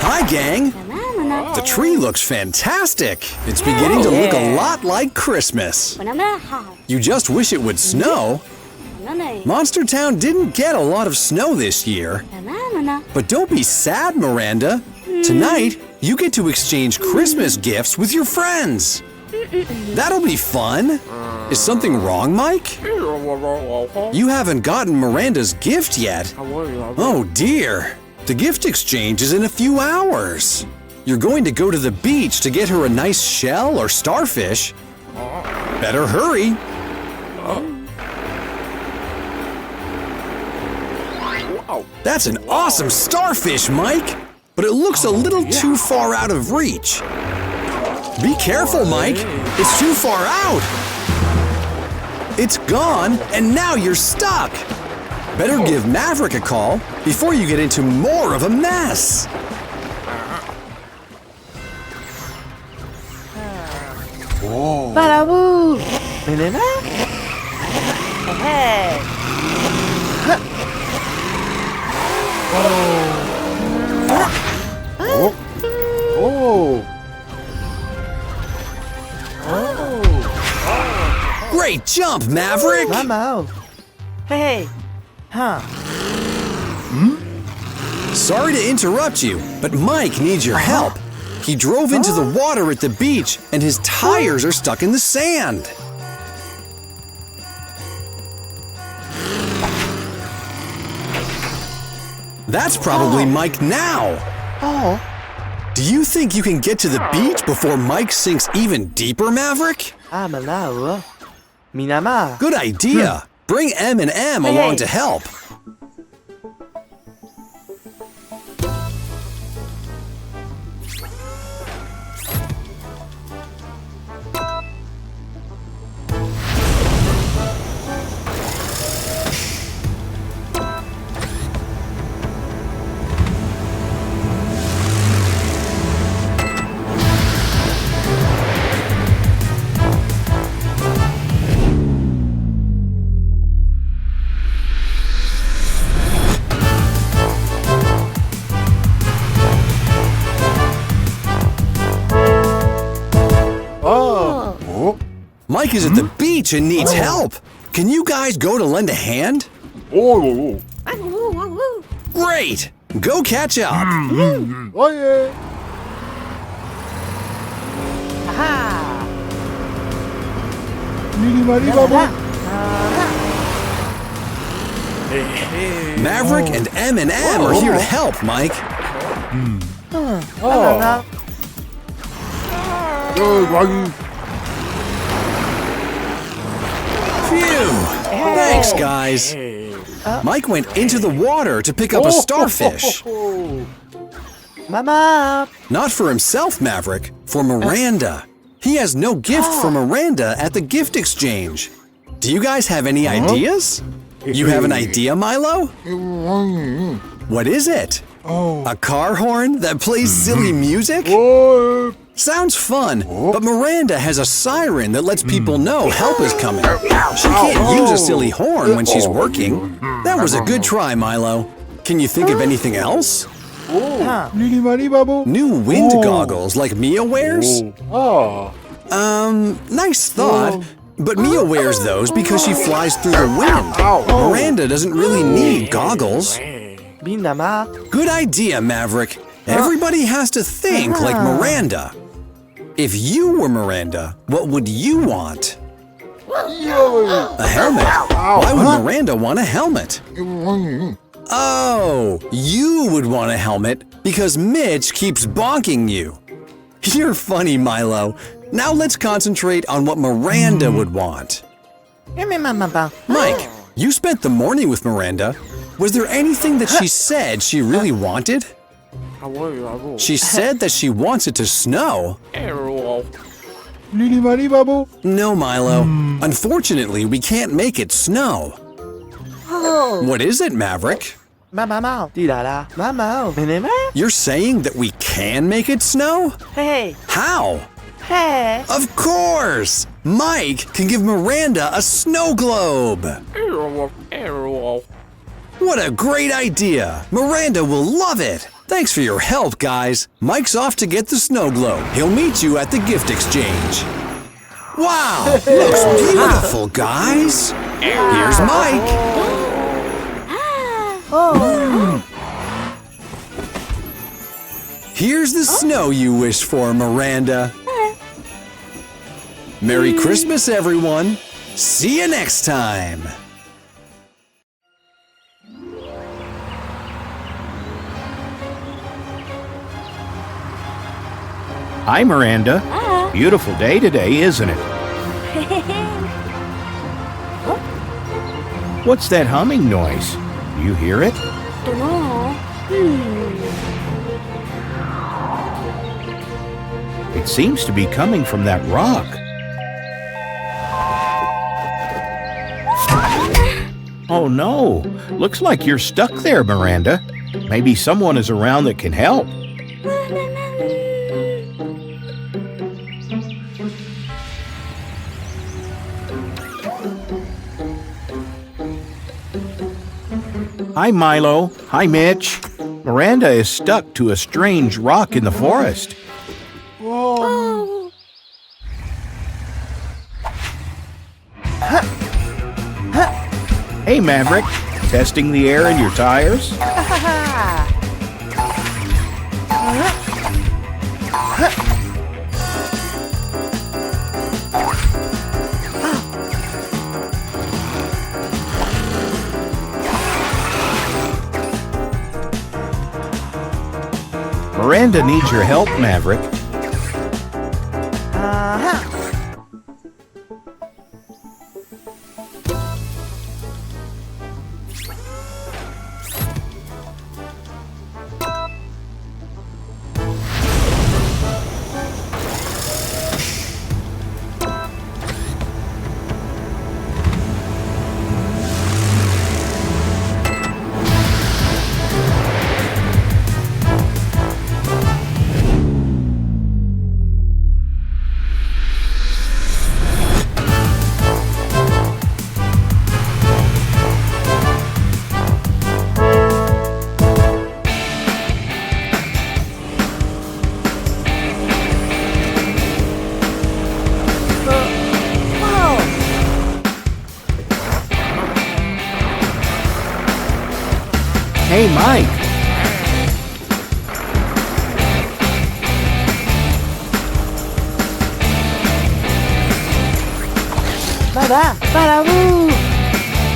Hi, gang! The tree looks fantastic. It's beginning to look a lot like Christmas. You just wish it would snow. Monster Town didn't get a lot of snow this year. But don't be sad, Miranda. Tonight, you get to exchange Christmas gifts with your friends. That'll be fun. Is something wrong, Mike? You haven't gotten Miranda's gift yet. Oh dear. The gift exchange is in a few hours. You're going to go to the beach to get her a nice shell or starfish. Better hurry. That's an awesome starfish, Mike. But it looks a little too far out of reach. Be careful, Mike. It's too far out. It's gone, and now you're stuck. Better give Maverick a call before you get into more of a mess. Baraboo! Miranda? Hey! Great jump, Maverick! Hey! Huh? Sorry to interrupt you, but Mike needs your help. He drove into the water at the beach, and his tires are stuck in the sand. That's probably Mike now. Do you think you can get to the beach before Mike sinks even deeper, Maverick? Good idea. Bring M and M along to help. Mike is at the beach and needs help. Can you guys go to lend a hand? Great! Go catch up. Maverick and M are here to help, Mike. Phew! Thanks, guys. Mike went into the water to pick up a starfish. Not for himself, Maverick, for Miranda. He has no gift for Miranda at the gift exchange. Do you guys have any ideas? You have an idea, Milo? What is it? A car horn that plays silly music? Sounds fun, but Miranda has a siren that lets people know help is coming. She can't use a silly horn when she's working. That was a good try, Milo. Can you think of anything else? New wind goggles like Mia wears? Nice thought. But Mia wears those because she flies through the wind. Miranda doesn't really need goggles. Good idea, Maverick. Everybody has to think like Miranda. If you were Miranda, what would you want? A helmet. Why would Miranda want a helmet? Oh, you would want a helmet because Mitch keeps bonking you. You're funny, Milo. Now let's concentrate on what Miranda would want. Mike, you spent the morning with Miranda. Was there anything that she said she really wanted? She said that she wants it to snow. No, Milo. Unfortunately, we can't make it snow. What is it, Maverick? You're saying that we can make it snow? How? Of course! Mike can give Miranda a snow globe. What a great idea! Miranda will love it! Thanks for your help, guys. Mike's off to get the snow globe. He'll meet you at the gift exchange. Wow! Looks beautiful, guys! Here's Mike! Here's the snow you wished for, Miranda. Merry Christmas, everyone! See you next time! Hi, Miranda. Beautiful day today, isn't it? What's that humming noise? Do you hear it? Don't know. It seems to be coming from that rock. Oh no! Looks like you're stuck there, Miranda. Maybe someone is around that can help. Hi, Milo. Hi, Mitch. Miranda is stuck to a strange rock in the forest. Oh. Hey, Maverick. Testing the air in your tires? Miranda needs your help, Maverick. Hey, Mike.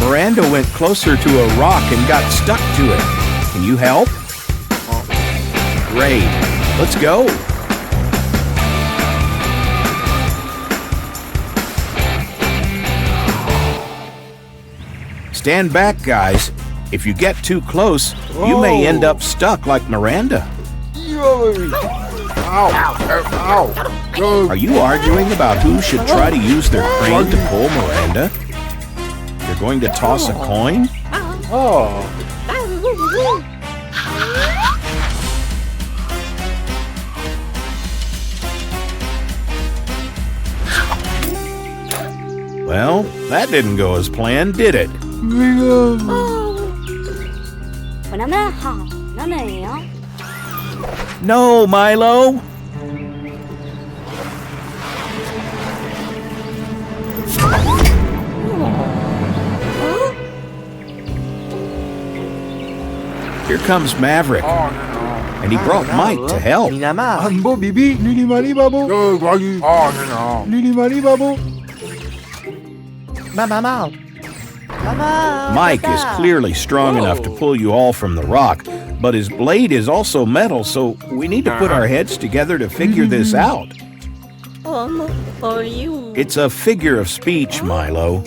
Miranda went closer to a rock and got stuck to it. Can you help? Great. Let's go. Stand back, guys. If you get too close, you may end up stuck like Miranda. Are you arguing about who should try to use their crane to pull Miranda? You're going to toss a coin? Well, that didn't go as planned, did it? No, Milo! Here comes Maverick, and he brought Mike to help. Mike is clearly strong enough to pull you all from the rock, but his blade is also metal, so we need to put our heads together to figure this out. It's a figure of speech, Milo.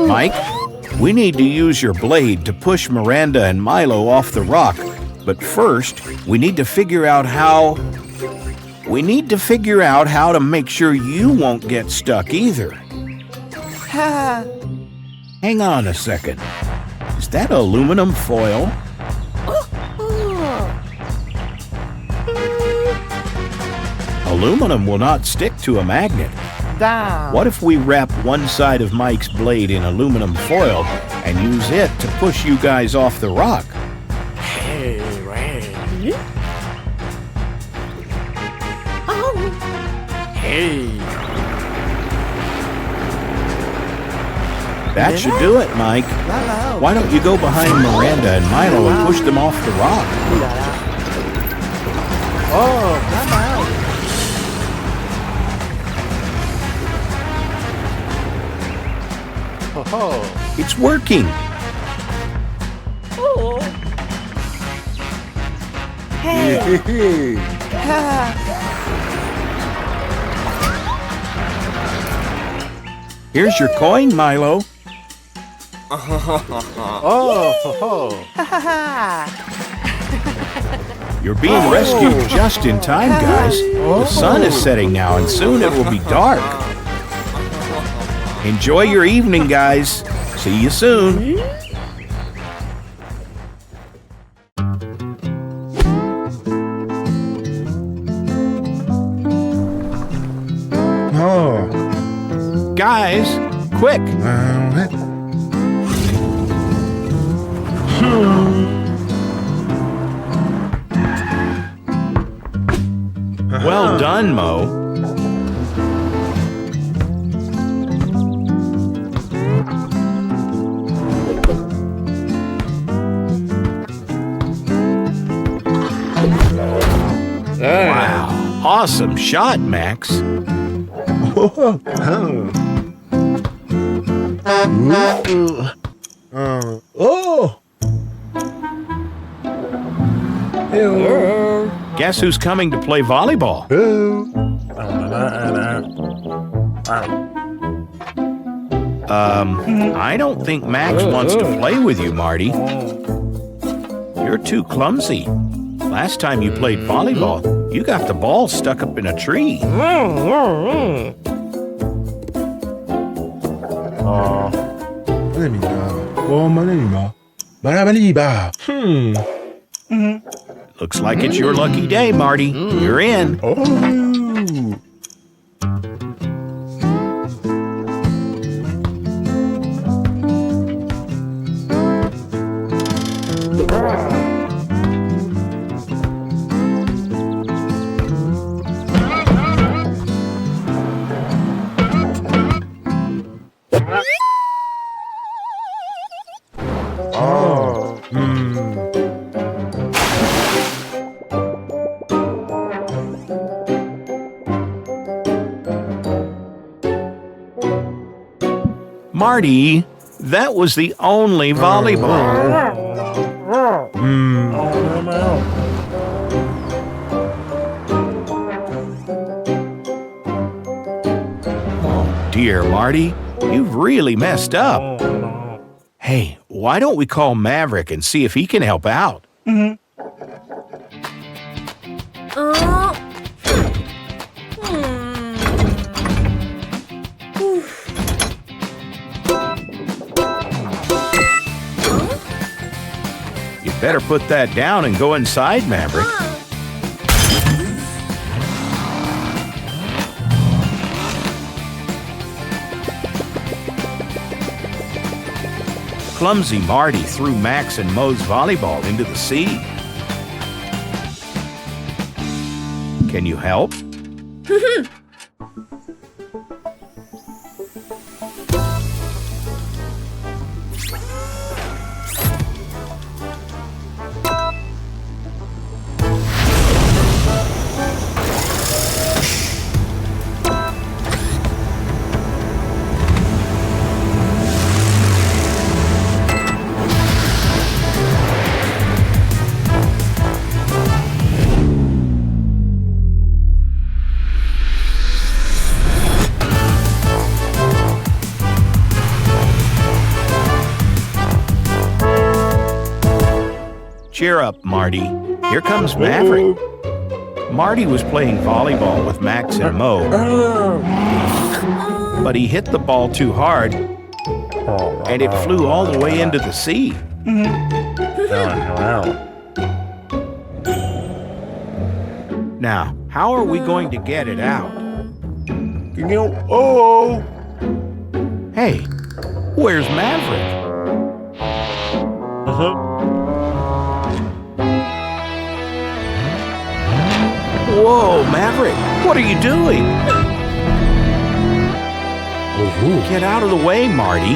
Mike, we need to use your blade to push Miranda and Milo off the rock, But first, we need to figure out how to make sure you won't get stuck either. Hang on a second. Is that aluminum foil? Aluminum will not stick to a magnet. What if we wrap one side of Mike's blade in aluminum foil and use it to push you guys off the rock? That should do it, Mike. Why don't you go behind Miranda and Milo and push them off the rock? It's working. Here's your coin, Milo. You're being rescued just in time, guys. The sun is setting now, and soon it will be dark. Enjoy your evening, guys. See you soon. Guys, quick. Well done, Mo. Wow, awesome shot, Max. Guess who's coming to play volleyball? I don't think Max wants to play with you, Marty. You're too clumsy. Last time you played volleyball, you got the ball stuck up in a tree. Looks like it's your lucky day, Marty. You're in. Marty, that was the only volleyball. Oh dear, Marty, you've really messed up. Hey, why don't we call Maverick and see if he can help out? Better put that down and go inside, Maverick. Clumsy Marty threw Max and Mo's volleyball into the sea. Can you help? Cheer up, Marty. Here comes Maverick. Marty was playing volleyball with Max and Mo, but he hit the ball too hard, and it flew all the way into the sea. Now, how are we going to get it out? Oh! Hey, where's Maverick? Whoa, Maverick, what are you doing? Get out of the way, Marty.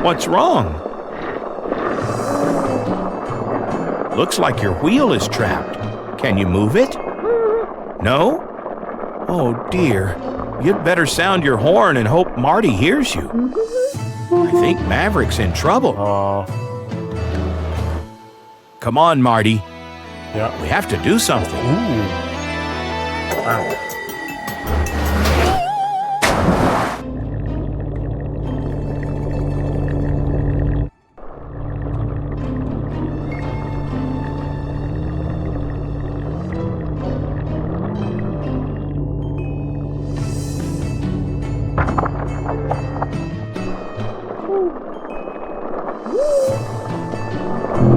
What's wrong? Looks like your wheel is trapped. Can you move it? No? Oh dear. You'd better sound your horn and hope Marty hears you. I think Maverick's in trouble. Come on, Marty. Yeah. We have to do something. Wow.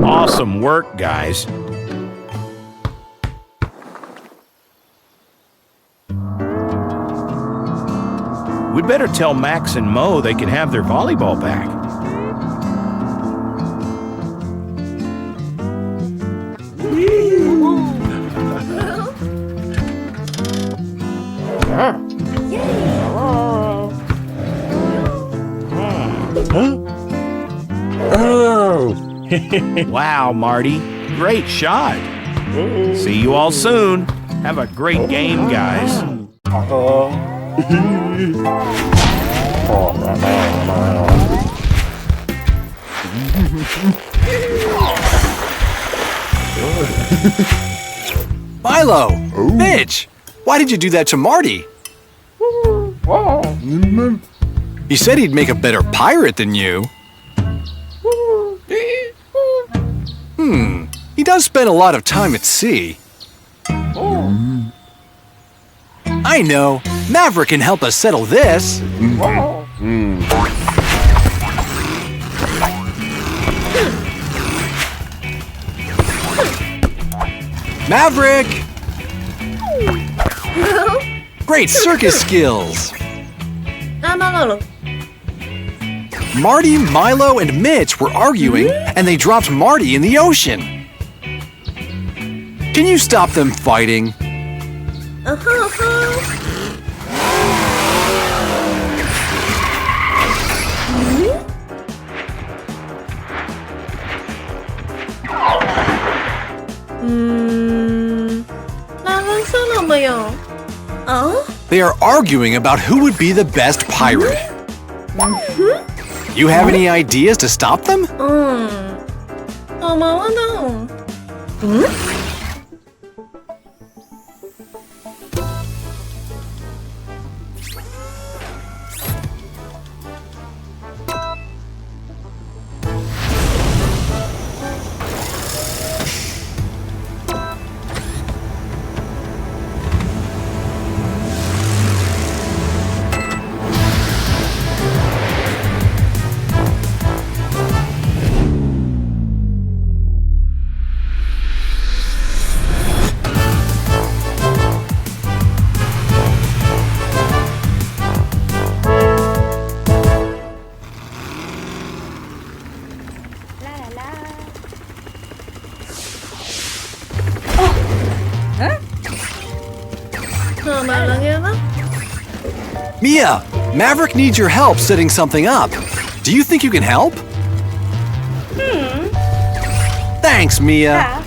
Awesome work, guys. We'd better tell Max and Mo they can have their volleyball back. Wow, Marty. Great shot. See you all soon. Have a great game, guys. Milo! Mitch! Why did you do that to Marty? He said he'd make a better pirate than you. He does spend a lot of time at sea. I know. Maverick can help us settle this. Maverick! Great circus skills! Marty, Milo, and Mitch were arguing, and they dropped Marty in the ocean. Can you stop them fighting? They are arguing about who would be the best pirate. You have any ideas to stop them? Mia, Maverick needs your help setting something up. Do you think you can help? Thanks, Mia.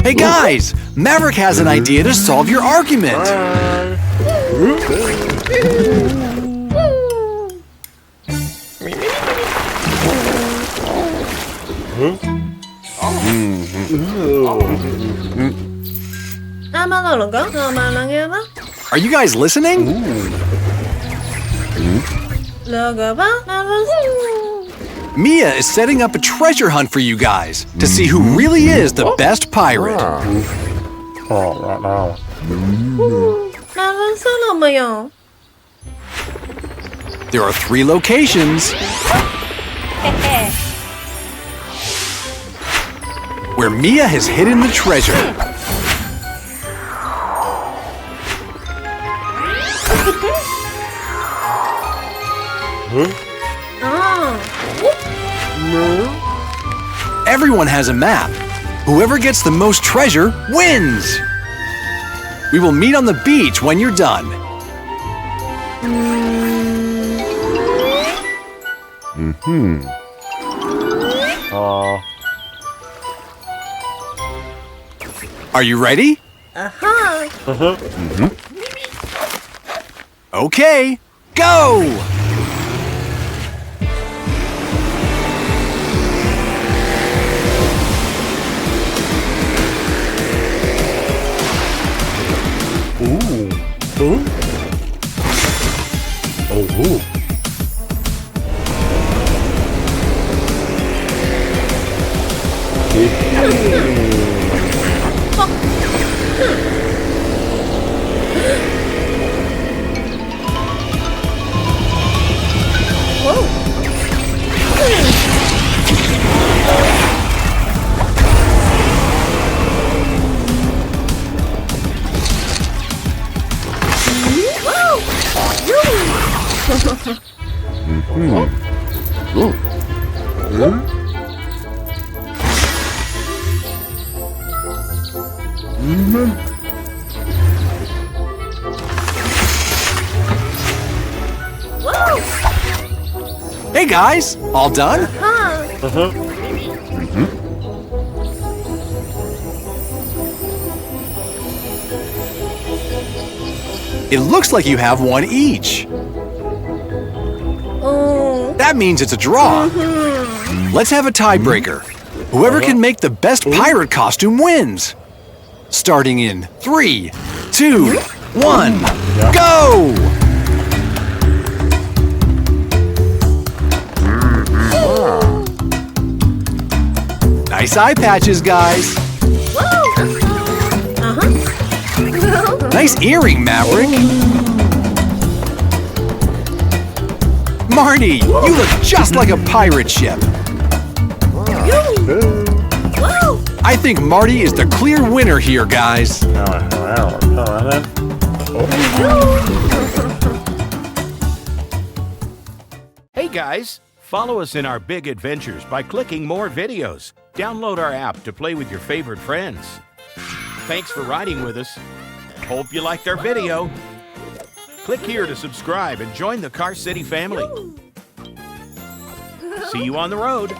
Hey guys, Maverick has an idea to solve your argument. Are you guys listening? Mia is setting up a treasure hunt for you guys to see who really is the best pirate. There are 3 locations where Mia has hidden the treasure. Everyone has a map. Whoever gets the most treasure wins. We will meet on the beach when you're done. Are you ready? Okay, go! Hey guys, all done? It looks like you have one each. That means it's a draw. Let's have a tiebreaker. Whoever can make the best pirate costume wins. Starting in 3, 2, 1, go! Nice eye patches, guys. Nice earring, Maverick. Marty, you look just like a pirate ship. I think Marty is the clear winner here, guys. Hey guys, follow us in our big adventures by clicking more videos. Download our app to play with your favorite friends. Thanks for riding with us. Hope you liked our video. Click here to subscribe and join the Car City family. See you on the road.